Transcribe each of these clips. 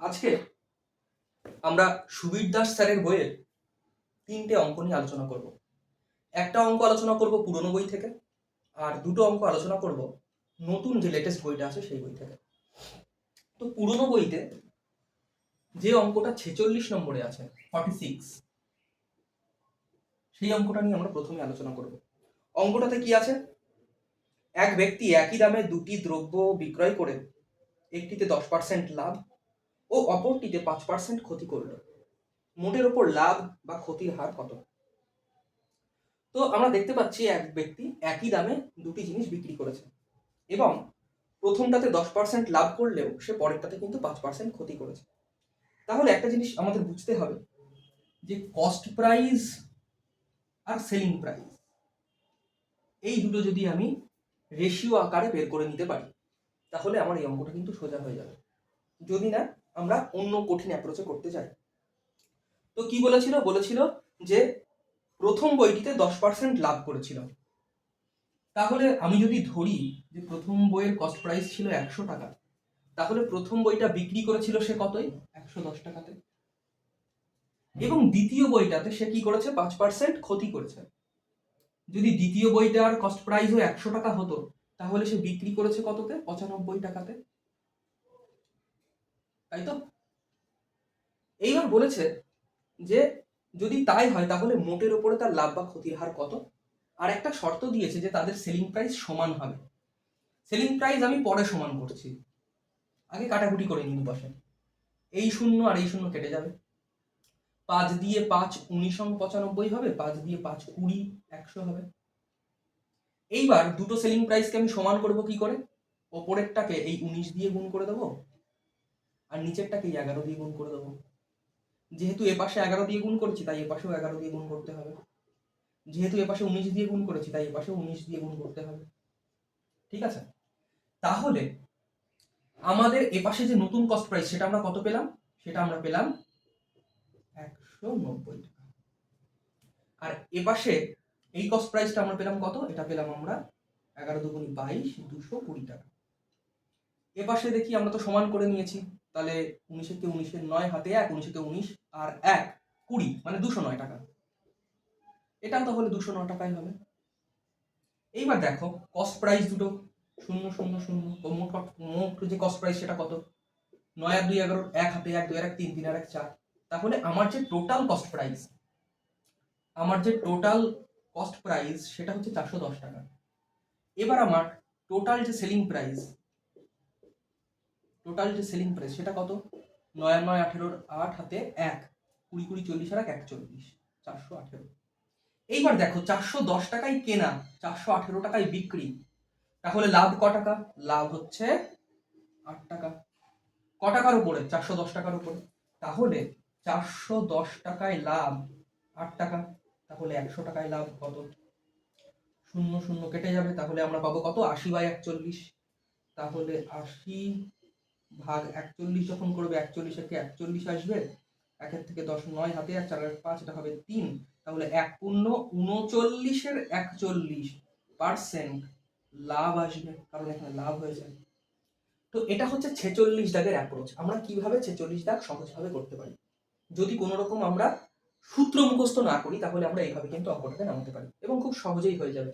আজকে আমরা সুবীর দাস স্যারের বইয়ের 3টে অঙ্ক নিয়ে আলোচনা করব। একটা অঙ্ক আলোচনা করব পুরনো বই থেকে, আর 2টো অঙ্ক আলোচনা করব নতুন যে লেটেস্ট বইটা আছে সেই বই থেকে। তো পুরনো বইতে যে অঙ্কটা 46 নম্বরে আছে 46, সেই অঙ্কটা নিয়ে আমরা প্রথমে আলোচনা করব। অঙ্কটাতে কি আছে? এক ব্যক্তি একই দামে দুটি দ্রব্য বিক্রয় করে একটিতে 10% লাভ ও অপরটিতে 5% ক্ষতি করল। মোটের ওপর লাভ বা ক্ষতির হার কত? তো আমরা দেখতে পাচ্ছি এক ব্যক্তি একই দামে দুটি জিনিস বিক্রি করেছে এবং প্রথমটাতে 10% লাভ করলেও সে পরেরটাতে কিন্তু 5% ক্ষতি করেছে। তাহলে একটা জিনিস আমাদের বুঝতে হবে যে কস্ট প্রাইস আর সেলিং প্রাইস, এই দুটো যদি আমি রেশিও আকারে বের করে নিতে পারি তাহলে আমার এই অঙ্কটা কিন্তু সোজা হয়ে যাবে, যদি না আমরা অন্য কঠিন অ্যাপ্রোচে করতে চাই। তো কি বলেছিল যে প্রথম বইটিতে 10% লাভ করেছিল। তাহলে আমি যদি ধরি যে প্রথম বইয়ের কস্ট প্রাইস ছিল 100 টাকা, তাহলে প্রথম বইটা বিক্রি করেছিল সে কতই? 110 টাকাতে। এবং দ্বিতীয় বইটাতে সে কি করেছে? 5% ক্ষতি করেছে। যদি দ্বিতীয় বইটার কস্ট প্রাইসও 100 টাকা হতো তাহলে সে বিক্রি করেছে কততে? 95 টাকাতে, তাই তো? এইবার বলেছে যে যদি তাই হয় তাহলে মোটের উপরে তার লাভ বা ক্ষতির হার কত, আর একটা শর্ত দিয়েছে যে তাদের সেলিং প্রাইস সমান হবে। সেলিং প্রাইস আমি পরে সমান করছি, আগে কাটাকুটি করে নিন বসে। এই শূন্য আর এই শূন্য কেটে যাবে। 5 দিয়ে 5 19 95 হবে, 5 দিয়ে 5 20 100 হবে। এইবার দুটো সেলিং প্রাইসকে আমি সমান করব কি করে? ওপরেরটাকে এই 19 দিয়ে গুণ করে দেবো আর নিচেরটাকে এই 11 দিয়ে গুণ করে দেবো। যেহেতু এ পাশে 11 দিয়ে গুণ করছি তাই এ পাশেও 11 দিয়ে গুণ করতে হবে। যেহেতু এ পাশে 19 দিয়ে গুণ করেছি তাই এ পাশেও 19 দিয়ে গুণ করতে হবে। ঠিক আছে? তাহলে আমাদের এ পাশে যে নতুন কস্ট প্রাইস সেটা আমরা কত পেলাম? সেটা আমরা পেলাম 190 টাকা। আর এ পাশে এই কস্ট প্রাইসটা আমরা পেলাম কত? এটা পেলাম আমরা 11 দুগুণী 22 220 টাকা। এ পাশে দেখি আমরা তো সমান করে নিয়েছি, তাহলে 19 কে 19 9 হাতে 1, 19 কে 19 আর 1 20, মানে 209 টাকা। এটাও তাহলে 209 টাকাই হবে। এইবার দেখো কস্ট প্রাইস দুটো 0 0 0, মোট যে কস্ট প্রাইস সেটা কত? 9 আর 2 11, 1 হাতে 1, 2 আর 1 3, 3 আর 1 4। তাহলে আমার যে টোটাল কস্ট প্রাইস সেটা হচ্ছে 410 টাকা। এবার আমার টোটাল যে সেলিং প্রাইস সেটা কত? 9 আর 9 18, 8 হাতে 1 20 20 40 আর 1 41, 418। এইবার দেখো 410 টাকায় কেনা, 418 টাকায় বিক্রি, তাহলে লাভ ক টাকা? লাভ হচ্ছে 8 টাকা। ক টাকার উপরে? 410 টাকার উপরে। তাহলে 410 টাকায় লাভ 8 টাকা, তাহলে 100 টাকায় লাভ কত? 0 0 কেটে যাবে, তাহলে আমরা পাবো কত? 80/41। তাহলে 80 ভাগ 41 যখন করবে 41 একে 41 আসবে, 1 থেকে 10 9 হাতে 1 4 5, এটা হবে 3। তাহলে 1 পূর্ণ 39 এর 41% লাভ আসবে, কারণ এখানে লাভ হয়েছে। তো এটা হচ্ছে 46 দাগের অ্যাপ্রোচ। আমরা কিভাবে 46 দাগ সহজভাবে করতে পারি, যদি কোনো রকম আমরা সূত্র মুখস্থ না করি তাহলে আমরা এইভাবে কিন্তু অঙ্কটাকে নামাতে পারি এবং খুব সহজেই হয়ে যাবে।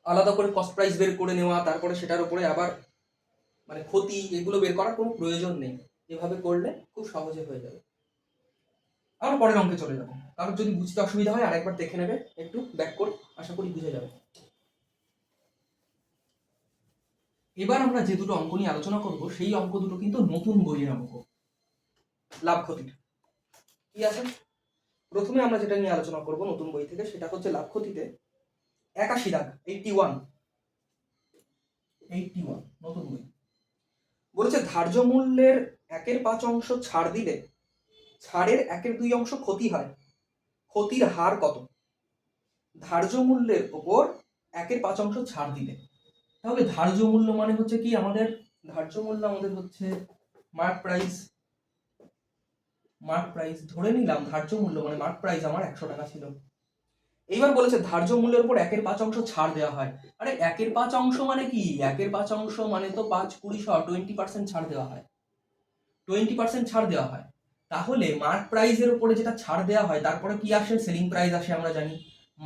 আলাদা করে কস্ট প্রাইস বের করে নেওয়া, তারপরে সেটার উপরে আবার মানে ক্ষতি, এগুলো বের করার কোনো প্রয়োজন নেই। এভাবে করলে খুব সহজে হয়ে যাবে। আমরা পরের অঙ্কে চলে যাবো। কারণ যদি বুঝতে অসুবিধা হয় আরেকবার দেখে নেবে, একটু ব্যাক করে, আশা করি বুঝে যাবে। এবার আমরা যে দুটো অঙ্ক নিয়ে আলোচনা করব সেই অঙ্ক দুটো কিন্তু নতুন বইয়ের অঙ্ক। লাভ ক্ষতির কি আছে? প্রথমে আমরা যেটা নিয়ে আলোচনা করব নতুন বই থেকে সেটা হচ্ছে লাভ ক্ষতিতে 81 দাগ 81 নতুন বই। বলেছে ধার্য মূল্যের 1/5 অংশ ছাড় দিলে ছাড়ের 1/2 অংশ ক্ষতি হয়, ক্ষতির হার কত? ধার্য মূল্যের উপর 1/5 অংশ ছাড় দিলে, তাহলে ধার্য মূল্য মানে হচ্ছে কি? আমাদের ধার্য মূল্য আমাদের হচ্ছে মার্ক প্রাইস ধরে নিলাম। ধার্য মূল্য মানে মার্ক প্রাইস আমার 100 টাকা ছিল। এইবার বলেছে ধার্য মূল্যের উপর 1/5 অংশ ছাড় দেওয়া হয়। আরে 1/5 অংশ মানে কি? 1/5 অংশ মানে তো 5 20 20% ছাড় দেওয়া হয়। 20% ছাড় দেওয়া হয়, তাহলে মার্ক প্রাইসের উপরে যেটা ছাড় দেওয়া হয় তারপরে কি আসে, সেলিং প্রাইস আসে। আমরা জানি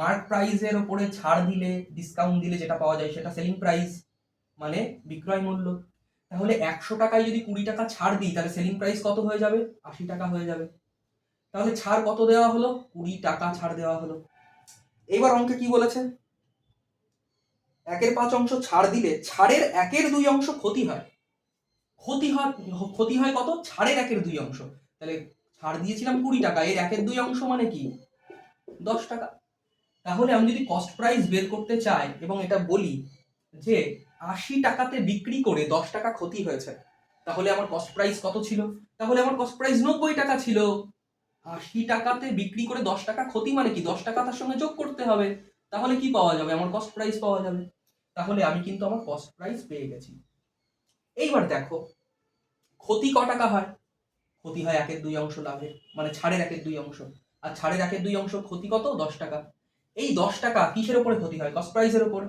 মার্ক প্রাইসের উপরে ছাড় দিলে, ডিসকাউন্ট দিলে যেটা পাওয়া যায় সেটা সেলিং প্রাইস, মানে বিক্রয় মূল্য। তাহলে 100 টাকায় যদি 20 টাকা ছাড় দিই তাহলে সেলিং প্রাইস কত হয়ে যাবে, 80 টাকা হয়ে যাবে। তাহলে ছাড় কত দেওয়া হলো, 20 টাকা ছাড় দেওয়া হলো। এবার অঙ্কে কি বলেছে, 1/5 অংশ ছাড় দিলে ছাড়ের 1/2 অংশ ক্ষতি হয়। ক্ষতি হয় কত, ছাড়ের 1/2 অংশ। তাহলে ছাড় দিয়েছিলাম 20 টাকা, এর 1/2 অংশ মানে কি 10 টাকা। তাহলে আমি যদি কস্ট প্রাইস বের করতে চাই এবং এটা বলি যে 80 টাকাতে বিক্রি করে 10 টাকা ক্ষতি হয়েছে, তাহলে আমার কস্ট প্রাইস কত ছিল, তাহলে আমার কস্ট প্রাইস 90 টাকা ছিল। 80 টাকাতে বিক্রি করে 10 টাকা ক্ষতি মানে কি 10 টাকা তার সঙ্গে যোগ করতে হবে, তাহলে কি পাওয়া যাবে, আমার কস্ট প্রাইস পাওয়া যাবে। তাহলে আমি কিন্তু আমার কস্ট প্রাইস পেয়ে গেছি। এইবার দেখো ক্ষতি ক টাকা হয়, ক্ষতি হয় 1/2 অংশ লাভের, মানে ছাড়ের 1/2 অংশ। আর ছাড়ের 1/2 অংশ ক্ষতি কত, 10 টাকা। এই 10 টাকা কিসের উপরে ক্ষতি হয়, কস্ট প্রাইসের উপর।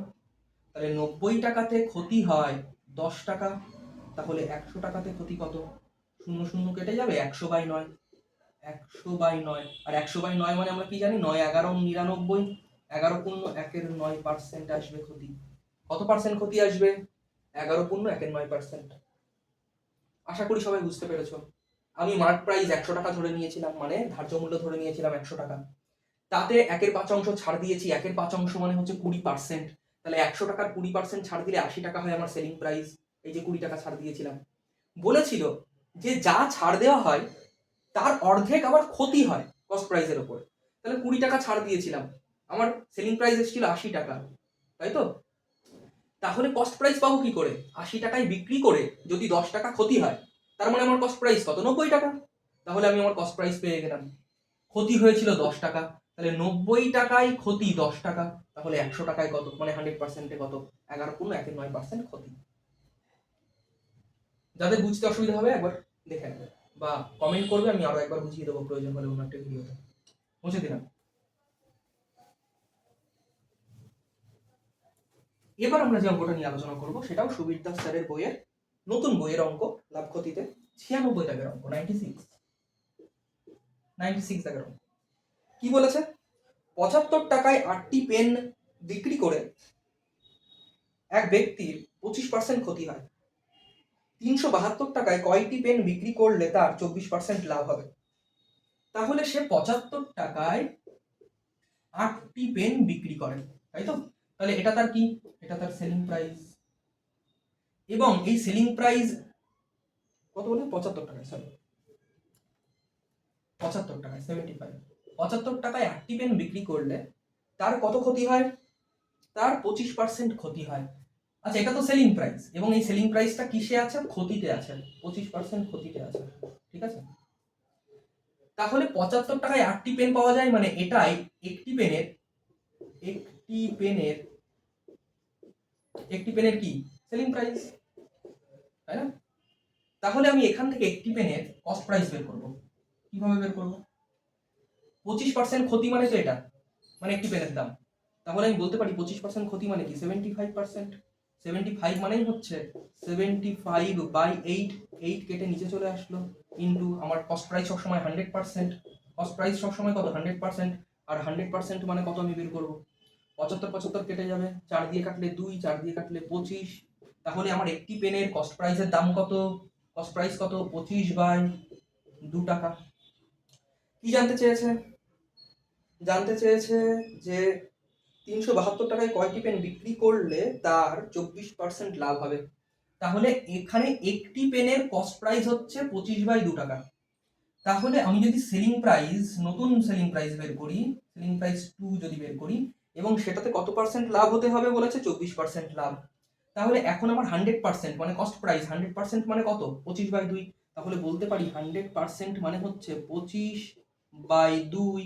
তাহলে 90 টাকাতে ক্ষতি হয় 10 টাকা, তাহলে 100 টাকাতে ক্ষতি কত, 0 0 কেটে যাবে, 100/9। 100/9, আর 100/9 মানে আমরা কি জানি, 9 11 99, 11 পূর্ণ 1 9% আসবে ক্ষতি। কত পার্সেন্ট ক্ষতি আসবে, 11 পূর্ণ 1 9%। আশা করি সবাই বুঝতে পেরেছো। আমি মার্ক প্রাইস 100 টাকা ধরে নিয়েছিলাম, মানে ধার্য মূল্য ধরে নিয়েছিলাম 100 টাকা, তাতে 1/5 অংশ ছাড় দিয়েছি, 1/5 অংশ মানে হচ্ছে 20%। তাহলে 100 টাকার 20% ছাড় দিলে 80 টাকা হয় আমার সেলিং প্রাইস। এই যে 20 টাকা ছাড় দিয়েছিলাম, বলেছিল যে যা ছাড় দেওয়া হয় তার অর্ধেক আবার ক্ষতি হয় কস্ট প্রাইসের উপর। তাহলে 20 টাকা ছাড় দিয়েছিলাম, আমার সেলিং প্রাইস এসেছিল 80 টাকা, তাই তো। তাহলে কস্ট প্রাইস পাবো কি করে, 80 টাকায় বিক্রি করে যদি 10 টাকা ক্ষতি হয়, তার মানে আমার কস্ট প্রাইস কত, 90 টাকা। তাহলে আমি আমার কস্ট প্রাইস পেয়ে গেলাম। ক্ষতি হয়েছিল 10 টাকা, তাহলে 90 টাকায় ক্ষতি 10 টাকা, তাহলে 100 টাকায় কত, মানে 100%-এ কত, 11 পূর্ণ 1 9% ক্ষতি। যাদের বুঝতে অসুবিধা হবে একবার দেখে নেবে বা কমেন্ট করবে, আমি আরো একবার বুঝিয়ে দেবো প্রয়োজন হলে অন্য একটা ভিডিওতে। বুঝে দিলাম। এবার আমরা যে অঙ্কটা নিয়ে আলোচনা করব সেটাও সুবীর দাস স্যারের বইয়ের নতুন বইয়ের অঙ্ক, লাভ ক্ষতিতে 96 দাগের অঙ্ক, 96 দাগের অঙ্ক। কি বলেছে, 75 টাকায় 8টি পেন বিক্রি করে এক ব্যক্তির 25% ক্ষতি হয়। 372 টাকায় কয়টি পেন বিক্রি করলে তার 24% লাভ হবে। তাহলে সে 75 টাকায় 8টি পেন বিক্রি করে, তাই তো। তাহলে এটা তার কি, এটা তার সেলিং প্রাইস। এবং এই সেলিং প্রাইস কত বলে, 75 টাকায়, সরি 75 টাকায়, 75, 75 টাকায় 8টি পেন বিক্রি করলে তার কত ক্ষতি হয়, তার 25% ক্ষতি হয়। আচ্ছা, এটা তো সেলিং প্রাইস, এবং এই সেলিং প্রাইসটা কিসে আছে, ক্ষতিতে আছে, 25% ক্ষতিতে আছে, ঠিক আছে। তাহলে 75 টাকায় 8টি পেন পাওয়া যায়, মানে এটাই একটি পেনের কি, সেলিং প্রাইস, তাই না। তাহলে আমি এখান থেকে একটি পেনের কস্ট প্রাইস বের করব। কিভাবে বের করব, 25% ক্ষতি মানে তো এটা, মানে একটি পেনের দাম। তাহলে আমি বলতে পারি 25% ক্ষতি মানে কি 75%। 75 মানেই হচ্ছে 75/8, 8 কেটে নিচে চলে আসলো, ইনটু আমার কস্ট প্রাইস সবসময় 100%, কস্ট প্রাইস সবসময় কত 100%, আর 100% মানে কত আমি বের করব, 75 কেটে যাবে, 4 দিয়ে কাটলে 2, 4 দিয়ে কাটলে 25। তাহলে আমার একটি পেনের কস্ট প্রাইসের দাম কত, কস্ট প্রাইস কত, 25/2 টাকা। কি জানতে চেয়েছে, জানতে চেয়েছে যে 372 টাকায় কয়টি পেন বিক্রি করলে তার 24% লাভ হবে। তাহলে এখানে একটি পেনের কস্ট প্রাইস হচ্ছে 25/2 টাকা। তাহলে আমি যদি সেলিং প্রাইস, নতুন সেলিং প্রাইস বের করি, সেলিং প্রাইস 2 যদি বের করি, এবং সেটাতে কত পার্সেন্ট লাভ হতে হবে বলেছে, 24% লাভ। তাহলে এখন আমার 100% মানে কস্ট প্রাইস, 100% মানে কত, 25/2। তাহলে বলতে পারি 100% মানে হচ্ছে 25/2।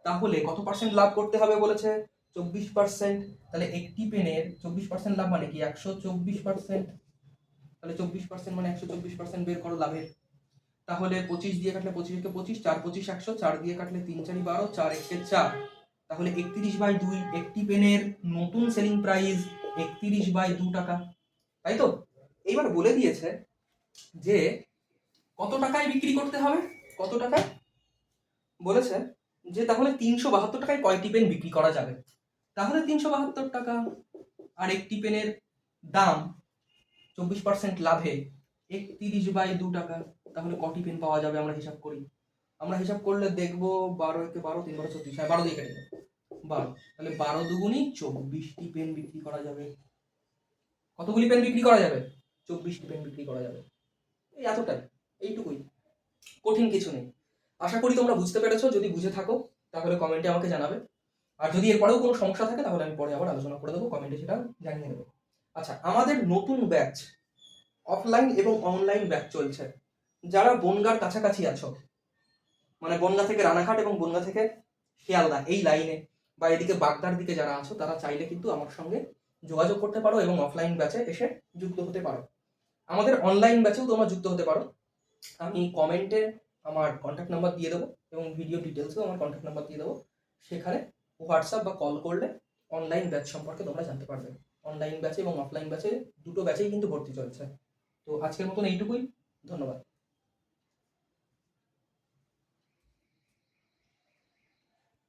তাহলে কত পার্সেন্ট লাভ করতে হবে বলেছে, 24%। তাহলে একটি পেনের 24% লাভ মানে কি 124%। তাহলে 24% মানে 124% বের করো লাভের। তাহলে 25 দিয়ে কাটলে 25 কে 25, 4 25 100, 4 দিয়ে কাটলে 3 4 12, 4 1 4। তাহলে 31/2, একটি পেনের নতুন সেলিং প্রাইস 31/2 টাকা, তাই তো। এইবার বলে দিয়েছে যে কত টাকায় বিক্রি করতে হবে? কত টাকায় বলেছে যে তাহলে 372 টাকায় কয়টি পেন বিক্রি করা যাবে? তাহলে 372 টাকা আর একটি পেনের দাম 24% লাভে 31/2 টাকা, তাহলে কটি পেন পাওয়া যাবে আমরা হিসাব করি। আমরা হিসাব করলে দেখবো 12 একে 12, 3 12 36, 12 দিয়ে কেটে দেবো 12, তাহলে 12 দুগুণি 24টি পেন বিক্রি করা যাবে। কতগুলি পেন বিক্রি করা যাবে? 24টি পেন বিক্রি করা যাবে। এই এতটাই, এইটুকুই, কঠিন কিছু নেই। আশা করি তোমরা বুঝতে পেরেছো। যদি বুঝে থাকো তাহলে কমেন্টে আমাকে জানাবে, আর যদি এরপরেও কোনো সমস্যা থাকে তাহলে আমি পরে আবার আলোচনা করে দেবো, কমেন্টে সেটা জানিয়ে দেবো। আচ্ছা, আমাদের নতুন ব্যাচ অফলাইন এবং অনলাইন ব্যাচ চলছে। যারা বনগাঁর কাছাকাছি আছো, মানে বনগাঁ থেকে রানাঘাট এবং বনগাঁ থেকে শিয়ালদা এই লাইনে বা এদিকে বাগদার দিকে যারা আছো, তারা চাইলে কিন্তু আমার সঙ্গে যোগাযোগ করতে পারো এবং অফলাইন ব্যাচে এসে যুক্ত হতে পারো। আমাদের অনলাইন ব্যাচেও তোমরা যুক্ত হতে পারো। আমি কমেন্টে আমার কন্ট্যাক্ট নাম্বার দিয়ে দেবো এবং ভিডিও ডিটেলসেও আমার কন্ট্যাক্ট নাম্বার দিয়ে দেবো। সেখানে হোয়াটসঅ্যাপ বা কল করলে অনলাইন ব্যাচ সম্পর্কে তোমরা জানতে পারবে। অনলাইন ব্যাচে এবং অফলাইন ব্যাচে দুটো ব্যাচেই কিন্তু ভর্তি চলছে। তো আজকের মতন এইটুকুই, ধন্যবাদ।